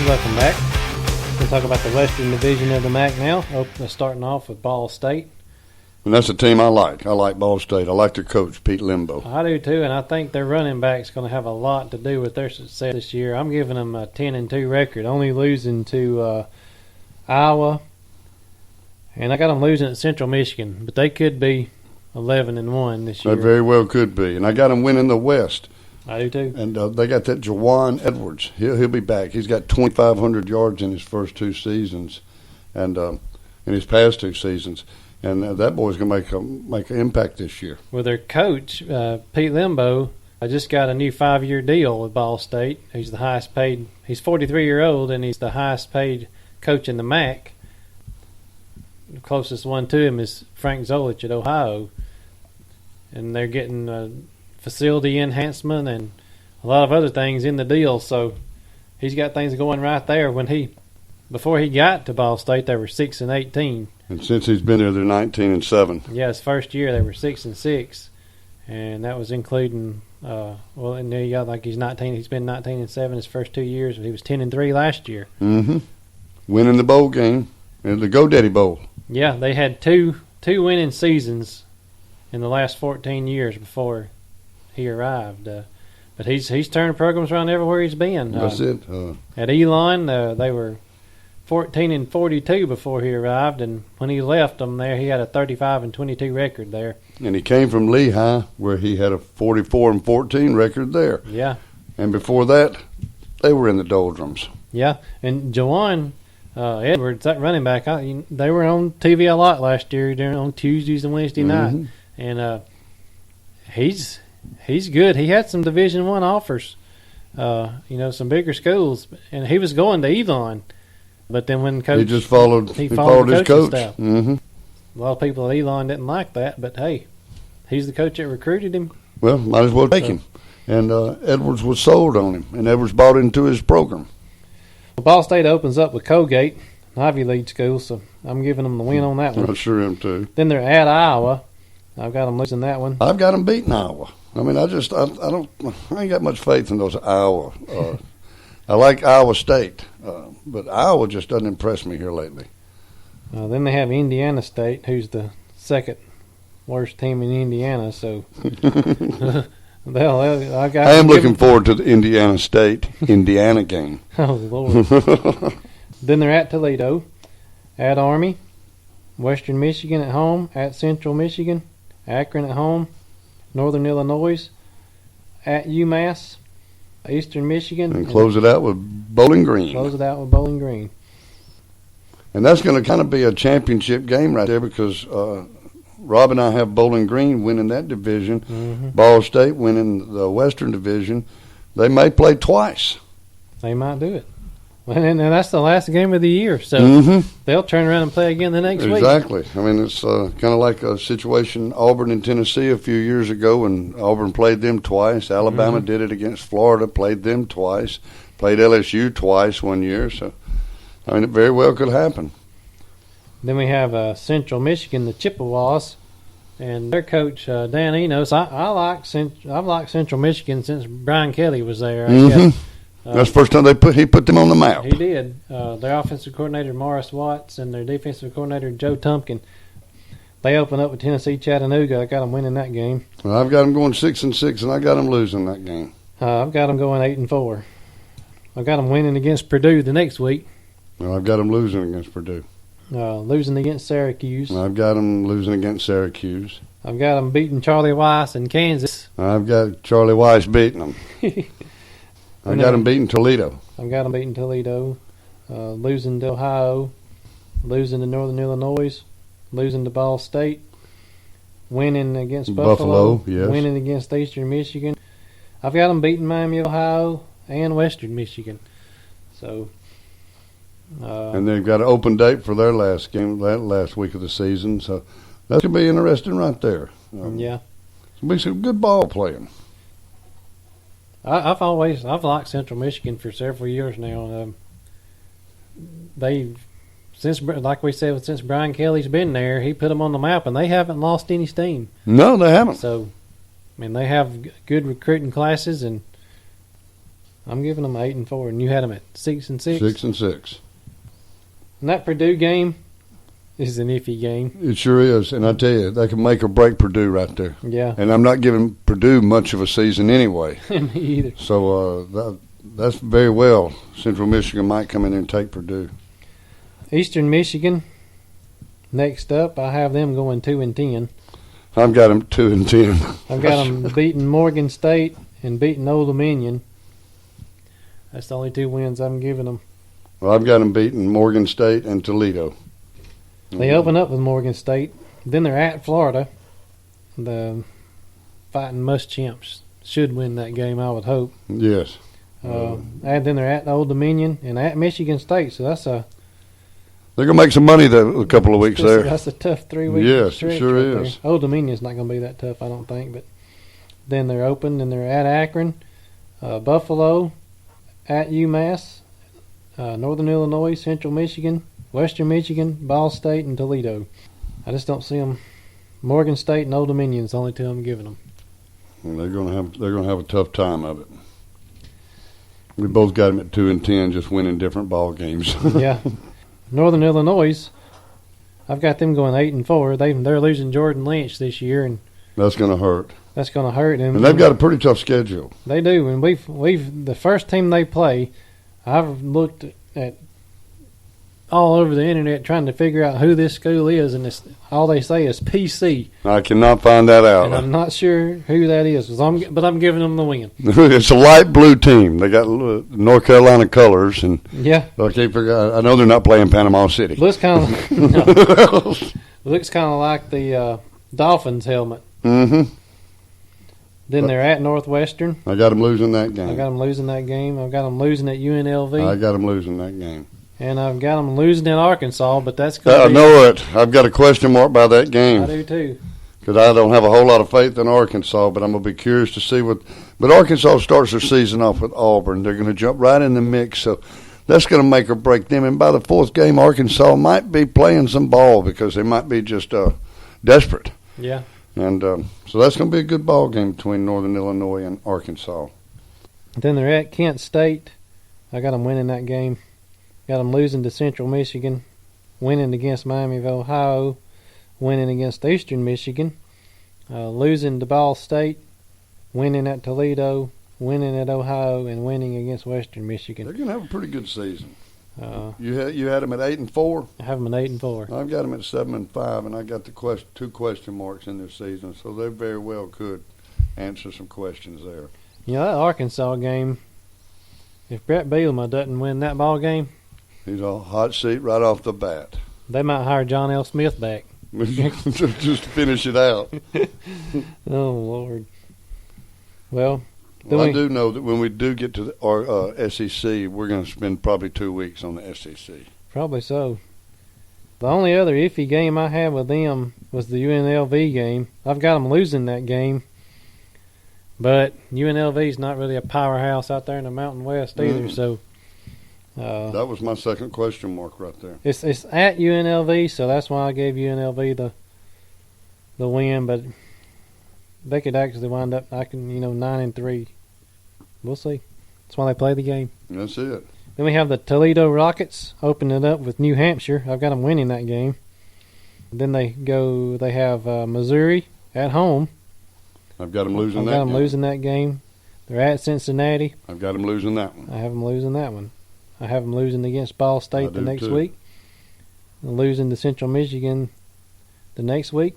Welcome back. We'll talk about the Western Division of the MAC now. Starting off with Ball State. And that's a team I like. I like Ball State. I like their coach, Pete Limbo. I do too, and I think their running back's going to have a lot to do with their success this year. I'm giving them a 10-2 record, only losing to Iowa, and I got them losing at Central Michigan, but they could be 11-1 this year. They very well could be, and I got them winning the West. I do too. And they got that Jawan Edwards. He'll be back. He's got 2,500 yards in his first two seasons, and in his past two seasons. And that boy's going to make an impact this year. Well, their coach, Pete Limbo, I just got a new 5-year deal with Ball State. He's the highest paid. He's 43-year-old, and he's the highest paid coach in the MAC. The closest one to him is Frank Zolich at Ohio. And they're getting facility enhancement and a lot of other things in the deal. So he's got things going right there. Before he got to Ball State, they were 6-18. And since he's been there, they're 19-7. Yeah, his first year they were 6-6, and that was including. And there you go. Like he's 19. He's been 19-7 his first 2 years, but he was 10-3 last year. Mm-hmm. Winning the bowl game, and the GoDaddy Bowl. Yeah, they had two winning seasons in the last 14 years before he arrived. But he's turned programs around everywhere he's been. That's it. At Elon, they were 14-42 before he arrived, and when he left them there, he had a 35-22 record there. And he came from Lehigh, where he had a 44-14 record there. Yeah. And before that, they were in the doldrums. Yeah, and Jawan Edwards, that running back, they were on TV a lot last year on Tuesdays and Wednesday night, and he's good. He had some Division I offers, some bigger schools, and he was going to Elon. But then when coach, he just followed his coach. Mm-hmm. A lot of people at Elon didn't like that, but hey, he's the coach that recruited him. Well, might as well take him. And Edwards was sold on him, and Edwards bought into his program. Well, Ball State opens up with Colgate, an Ivy League school, so I'm giving them the win on that one. I sure am too. Then they're at Iowa. I've got them losing that one. I've got them beating Iowa. I mean, I ain't got much faith in those Iowa. I like Iowa State, but Iowa just doesn't impress me here lately. Then they have Indiana State, who's the second worst team in Indiana. So, I am looking forward to the Indiana State Indiana game. Oh Lord! Then they're at Toledo, at Army, Western Michigan at home, at Central Michigan, Akron at home, Northern Illinois, at UMass, Eastern Michigan. And close it out with Bowling Green. And that's going to kind of be a championship game right there because Rob and I have Bowling Green winning that division. Mm-hmm. Ball State winning the Western Division. They may play twice. They might do it. And that's the last game of the year, so they'll turn around and play again the next week. Exactly. I mean, it's kind of like a situation Auburn and Tennessee a few years ago when Auburn played them twice. Alabama did it against Florida, played them twice, played LSU twice one year. So, I mean, it very well could happen. Then we have Central Michigan, the Chippewas, and their coach, Dan Enos. I've liked Central Michigan since Brian Kelly was there. That's the first time he put them on the map. He did. Their offensive coordinator, Morris Watts, and their defensive coordinator, Joe Tumpkin, they open up with Tennessee Chattanooga. I got them winning that game. Well, I've got them going 6-6, and I got them losing that game. I've got them going 8-4. I've got them winning against Purdue the next week. Well, I've got them losing against Purdue. Losing against Syracuse. I've got them losing against Syracuse. I've got them beating Charlie Weiss in Kansas. I've got Charlie Weiss beating them. I got them beating Toledo. I've got them beating Toledo, losing to Ohio, losing to Northern Illinois, losing to Ball State, winning against Buffalo, yes. Winning against Eastern Michigan. I've got them beating Miami, Ohio, and Western Michigan. So, and they've got an open date for their last game, that last week of the season. So that's going to be interesting right there. Yeah. It's going to be some good ball playing. I've liked Central Michigan for several years now. Like we said, since Brian Kelly's been there, he put them on the map, and they haven't lost any steam. No, they haven't. So, I mean, they have good recruiting classes, and I'm giving them 8-4, and you had them at 6-6. 6-6. And that Purdue game is an iffy game. It sure is, and I tell you, they can make or break Purdue right there. Yeah. And I'm not giving Purdue much of a season anyway. Me either. So that's very well. Central Michigan might come in and take Purdue. Eastern Michigan, next up, I have them going 2-10. I've got them 2-10. I've got them beating Morgan State and beating Old Dominion. That's the only 2 wins I'm giving them. Well, I've got them beating Morgan State and Toledo. They open up with Morgan State. Then they're at Florida. The Fighting Muschamps should win that game, I would hope. Yes. And then they're at Old Dominion and at Michigan State. So that's they're going to make some money a couple of weeks there. That's a tough 3-week yes, stretch. Yes, sure right is. There. Old Dominion's not going to be that tough, I don't think. But then they're open and they're at Akron, Buffalo, at UMass, Northern Illinois, Central Michigan, Western Michigan, Ball State, and Toledo. I just don't see them. Morgan State and Old Dominion's the only 2 I'm giving them. Well, they're going to have a tough time of it. We both got them at 2-10, just winning different ball games. Yeah. Northern Illinois, I've got them going 8-4. They're losing Jordan Lynch this year, and that's going to hurt. That's going to hurt. And they've got a pretty tough schedule. They do, and we've the first team they play. I've looked at all over the internet trying to figure out who this school is, and all they say is PC. I cannot find that out. And I'm not sure who that is, but I'm giving them the win. It's a light blue team. They got North Carolina colors, and yeah, I can't figure out. I know they're not playing Panama City. Looks kind of looks kind of like the Dolphins helmet. Mm-hmm. Then they're at Northwestern. I got them losing that game. I got them losing that game. I've got them losing at UNLV. I got them losing that game. And I've got them losing in Arkansas, but that's going I know it. I've got a question mark by that game. I do too. Because I don't have a whole lot of faith in Arkansas, but I'm going to be curious to see what. But Arkansas starts their season off with Auburn. They're going to jump right in the mix, so that's going to make or break them. And by the 4th game, Arkansas might be playing some ball because they might be just desperate. Yeah. And so that's going to be a good ball game between Northern Illinois and Arkansas. Then they're at Kent State. I got them winning that game. Got them losing to Central Michigan, winning against Miami of Ohio, winning against Eastern Michigan, losing to Ball State, winning at Toledo, winning at Ohio, and winning against Western Michigan. They're going to have a pretty good season. You had them at 8-4. I have them at 8-4. I've got them at 7-5, and I got the 2 question marks in their season, so they very well could answer some questions there. You know, that Arkansas game, if Brett Bielema doesn't win that ball game, he's on hot seat right off the bat. They might hire John L. Smith back. Just to finish it out. Oh, Lord. Well, I do know that when we do get to our SEC, we're going to spend probably 2 weeks on the SEC. Probably so. The only other iffy game I had with them was the UNLV game. I've got them losing that game. But UNLV's not really a powerhouse out there in the Mountain West either, so... that was my second question mark right there. It's at UNLV, so that's why I gave UNLV the win, but they could actually wind up 9-3. We'll see. That's why they play the game. That's it. Then we have the Toledo Rockets opening it up with New Hampshire. I've got them winning that game. Then they have Missouri at home. I've got them losing that game. I've got them losing that game. They're at Cincinnati. I've got them losing that one. I have them losing that one. I have them losing against Ball State the next week. Losing to Central Michigan the next week.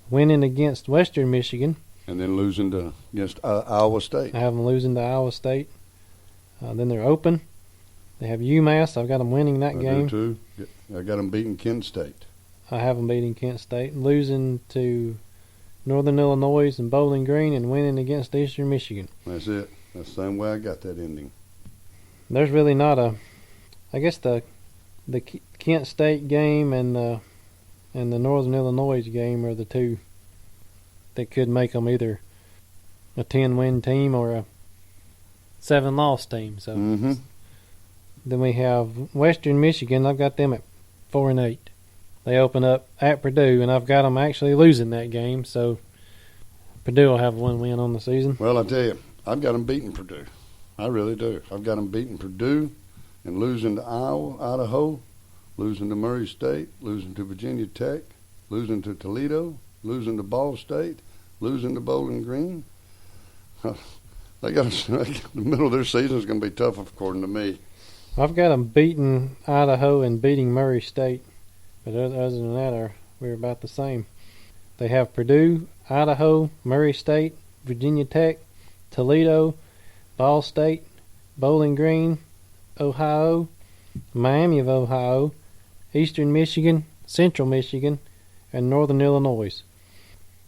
Winning against Western Michigan. And then losing against Iowa State. I have them losing to Iowa State. Then they're open. They have UMass. I've got them winning that game. I do too. I got them beating Kent State. I have them beating Kent State. Losing to Northern Illinois and Bowling Green and winning against Eastern Michigan. That's it. That's the same way I got that ending. There's really not I guess the Kent State game and the Northern Illinois game are the 2 that could make them either a 10-win team or a 7-loss team. So Then we have Western Michigan. I've got them at 4-8. They open up at Purdue, and I've got them actually losing that game. So Purdue will have 1 win on the season. Well, I tell you, I've got them beating Purdue. I really do. I've got them beating Purdue and losing to Idaho, losing to Murray State, losing to Virginia Tech, losing to Toledo, losing to Ball State, losing to Bowling Green. They got the middle of their season is going to be tough, according to me. I've got them beating Idaho and beating Murray State, but other than that, we're about the same. They have Purdue, Idaho, Murray State, Virginia Tech, Toledo, Ball State, Bowling Green, Ohio, Miami of Ohio, Eastern Michigan, Central Michigan, and Northern Illinois.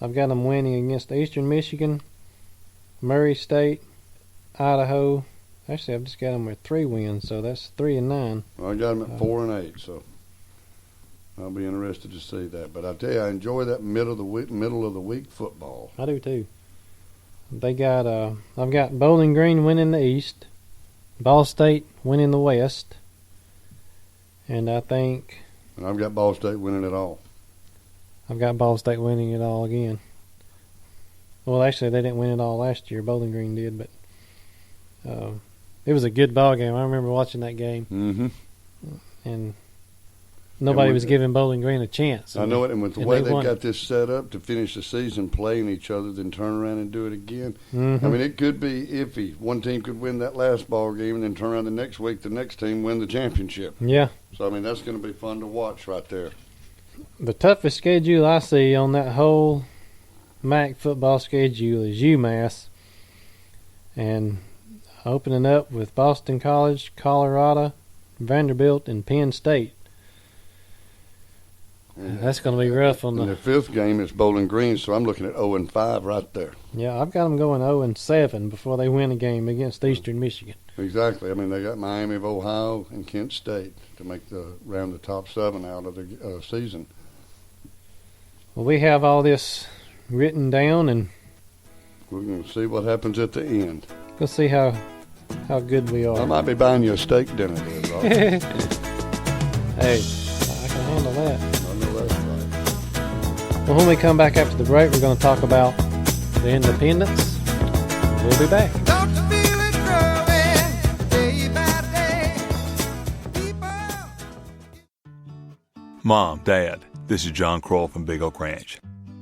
I've got them winning against Eastern Michigan, Murray State, Idaho. Actually, I've just got them with 3 wins, so that's 3-9. Well, I got them at 4-8, so I'll be interested to see that. But I tell you, I enjoy that middle of the week football. I do too. They got I've got Bowling Green winning the East, Ball State winning the West, and I've got Ball State winning it all. I've got Ball State winning it all again. Well, actually, they didn't win it all last year. Bowling Green did, but it was a good ball game. I remember watching that game, and nobody was giving Bowling Green a chance. I know it, and with the way they've got this set up to finish the season playing each other, then turn around and do it again. I mean, it could be iffy. One team could win that last ball game and then turn around the next week, the next team win the championship. Yeah. So, I mean, that's going to be fun to watch right there. The toughest schedule I see on that whole MAC football schedule is UMass, and opening up with Boston College, Colorado, Vanderbilt, and Penn State. That's going to be rough on the fifth game is Bowling Green, so I'm looking at 0-5 right there. Yeah, I've got them going 0-7 before they win a game against Eastern Michigan. Exactly. I mean, they got Miami of Ohio and Kent State to make round the top 7 out of the season. Well, we have all this written down, and we're going to see what happens at the end. We'll see how good we are. I might be buying you a steak dinner there, Rob. Hey, I can handle that. I know that's right. Well, when we come back after the break, we're going to talk about the independents. We'll be back. Don't you feel it growing day by day? People. Mom, Dad, this is John Kroll from Big Oak Ranch.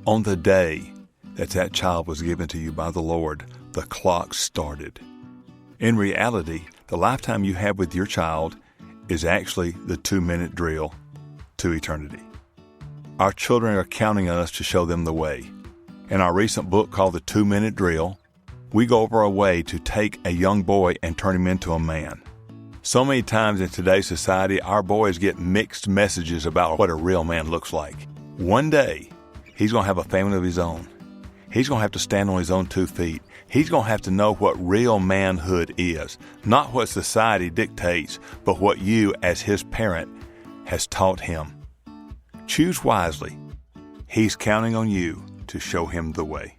On the day that child was given to you by the Lord, the clock started. In reality, the lifetime you have with your child is actually the 2-minute drill to eternity. Our children are counting on us to show them the way. In our recent book called The 2-Minute Drill, we go over a way to take a young boy and turn him into a man. So many times in today's society, our boys get mixed messages about what a real man looks like. One day, he's going to have a family of his own. He's going to have to stand on his own 2 feet. He's going to have to know what real manhood is, not what society dictates, but what you, as his parent, has taught him. Choose wisely. He's counting on you to show him the way.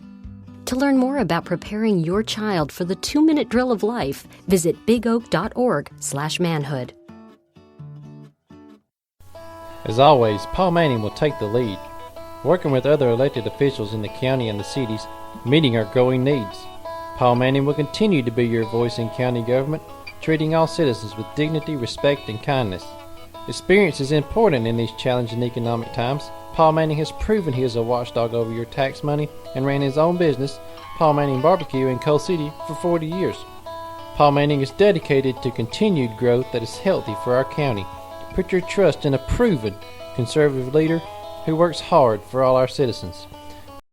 To learn more about preparing your child for the 2-minute drill of life, visit bigoak.org/manhood. As always, Paul Manning will take the lead, working with other elected officials in the county and the cities, meeting our growing needs. Paul Manning will continue to be your voice in county government, treating all citizens with dignity, respect, and kindness. Experience is important in these challenging economic times. Paul Manning has proven he is a watchdog over your tax money and ran his own business, Paul Manning Barbecue, in Coal City for 40 years. Paul Manning is dedicated to continued growth that is healthy for our county. Put your trust in a proven conservative leader who works hard for all our citizens.